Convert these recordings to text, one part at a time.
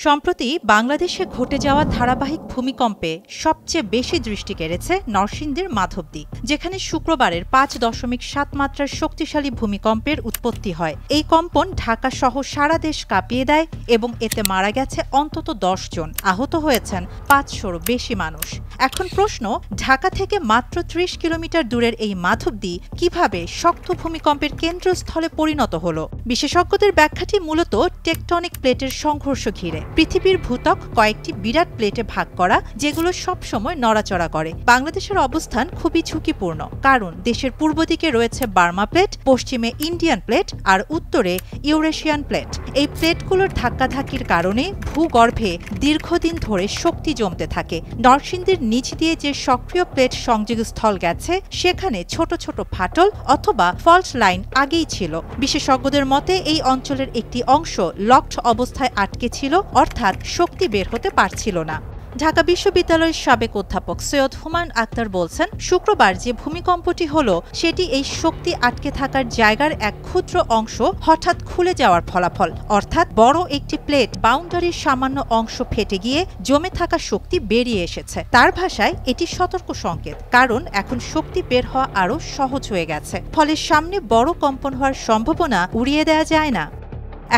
সম্প্রতি বাংলাদেশে ঘটে যাওয়া ধারাবাহিক ভূমিকম্পে সবচেয়ে বেশি দৃষ্টি কেড়েছে নরসিংদীর মাধবদী, যেখানে শুক্রবারের ৫.৭ মাত্রার শক্তিশালী ভূমিকম্পের উৎপত্তি হয়। এই কম্পন ঢাকা সহ সারা দেশ কাঁপিয়ে দেয় এবং এতে মারা গেছে অন্তত ১০ জন, আহত হয়েছেন ৫০০-র বেশি মানুষ। এখন প্রশ্ন, ঢাকা থেকে মাত্র ৩০ কিলোমিটার দূরের এই মাধবদী কিভাবে শক্ত ভূমিকম্পের কেন্দ্রস্থলে পরিণত হল? বিশেষজ্ঞদের ব্যাখ্যাটি মূলত টেকটনিক প্লেটের সংঘর্ষ ঘিরে। পৃথিবীর ভূত্বক কয়েকটি বিরাট প্লেটে ভাগ করা, যেগুলো সবসময় নড়াচড়া করে। বাংলাদেশের অবস্থান খুবই ঝুঁকিপূর্ণ, কারণ দেশের পূর্ব দিকে রয়েছে বার্মা প্লেট, পশ্চিমে ইন্ডিয়ান প্লেট আর উত্তরে ইউরেশিয়ান প্লেট। এই প্লেটগুলোর ধাক্কাধাক্কির কারণে ভূগর্ভে দীর্ঘদিন ধরে শক্তি জমতে থাকে। নরসিংদীর নিচ দিয়ে যে সক্রিয় প্লেট সংযোগস্থল গেছে, সেখানে ছোট ছোট ফাটল অথবা ফল্ট লাইন আগেই ছিল। বিশেষজ্ঞদের মতে এই অঞ্চলের একটি অংশ লকড অবস্থায় আটকে ছিল, অর্থাৎ শক্তি বের হতে পারছিল না। ঢাকা বিশ্ববিদ্যালয়ের সাবেক অধ্যাপক সৈয়দ হুমায়ুন আক্তার বলছেন, শুক্রবার যে ভূমিকম্পটি হলো সেটি এই শক্তি আটকে থাকার জায়গার এক ক্ষুদ্র অংশ হঠাৎ খুলে যাওয়ার ফলাফল। অর্থাৎ বড় একটি প্লেট বাউন্ডারির সামান্য অংশ ফেটে গিয়ে জমে থাকা শক্তি বেরিয়ে এসেছে। তার ভাষায় এটি সতর্ক সংকেত, কারণ এখন শক্তি বের হওয়া আরও সহজ হয়ে গেছে। ফলে সামনে বড় কম্পন হওয়ার সম্ভাবনা উড়িয়ে দেওয়া যায় না।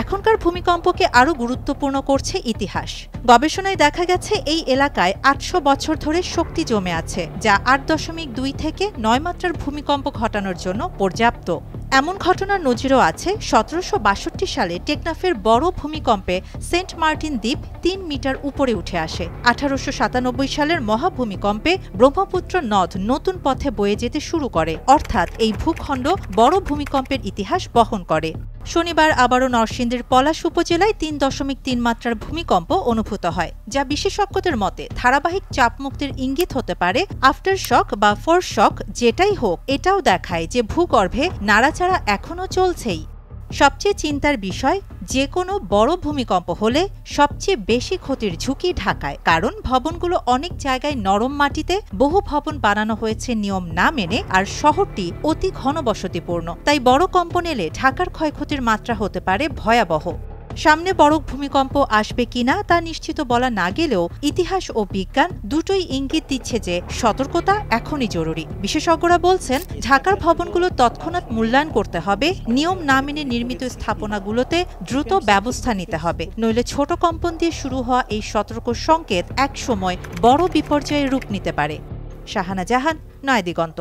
এখনকার ভূমিকম্পকে আরও গুরুত্বপূর্ণ করছে ইতিহাস। গবেষণায় দেখা গেছে এই এলাকায় ৮০০ বছর ধরে শক্তি জমে আছে, যা ৮.২ থেকে ৯ মাত্রার ভূমিকম্প ঘটানোর জন্য পর্যাপ্ত। এমন ঘটনার নজিরও আছে। ১৭৬২ সালে টেকনাফের বড় ভূমিকম্পে সেন্ট মার্টিন দ্বীপ ৩ মিটার উপরে উঠে আসে। ১৮৯৭ সালের মহাভূমিকম্পে ব্রহ্মপুত্র নদ নতুন পথে বয়ে যেতে শুরু করে, অর্থাৎ এই ভূখণ্ড বড় ভূমিকম্পের ইতিহাস বহন করে। শনিবার আবারও নরসিংদীর পলাশ উপজেলায় ৩.৩ মাত্রার ভূমিকম্প অনুভূত হয়, যা বিশেষজ্ঞদের মতে ধারাবাহিক চাপমুক্তির ইঙ্গিত হতে পারে। আফটার শক বা ফোর্স শক যেটাই হোক, এটাও দেখায় যে ভূগর্ভে নাড়াচাড়া এখনও চলছেই। সবচেয়ে চিন্তার বিষয়, যে কোনো বড় ভূমিকম্প হলে সবচেয়ে বেশি ক্ষতির ঝুঁকি ঢাকায়, কারণ ভবনগুলো অনেক জায়গায় নরম মাটিতে। বহু ভবন বানানো হয়েছে নিয়ম না মেনে, আর শহরটি অতি ঘনবসতিপূর্ণ। তাই বড় কম্পন এলে ঢাকার ক্ষয়ক্ষতির মাত্রা হতে পারে ভয়াবহ। সামনে বড় ভূমিকম্প আসবে কিনা তা নিশ্চিত বলা না গেলেও ইতিহাস ও বিজ্ঞান দুটোই ইঙ্গিত দিচ্ছে যে সতর্কতা এখনই জরুরি। বিশেষজ্ঞরা বলছেন, ঢাকার ভবনগুলো তৎক্ষণাৎ মূল্যায়ন করতে হবে, নিয়ম না মেনে নির্মিত স্থাপনাগুলোতে দ্রুত ব্যবস্থা নিতে হবে, নইলে ছোট কম্পন দিয়ে শুরু হওয়া এই সতর্ক সংকেত একসময় বড় বিপর্যয়ের রূপ নিতে পারে। শাহানা জাহান, নয়াদিগন্ত।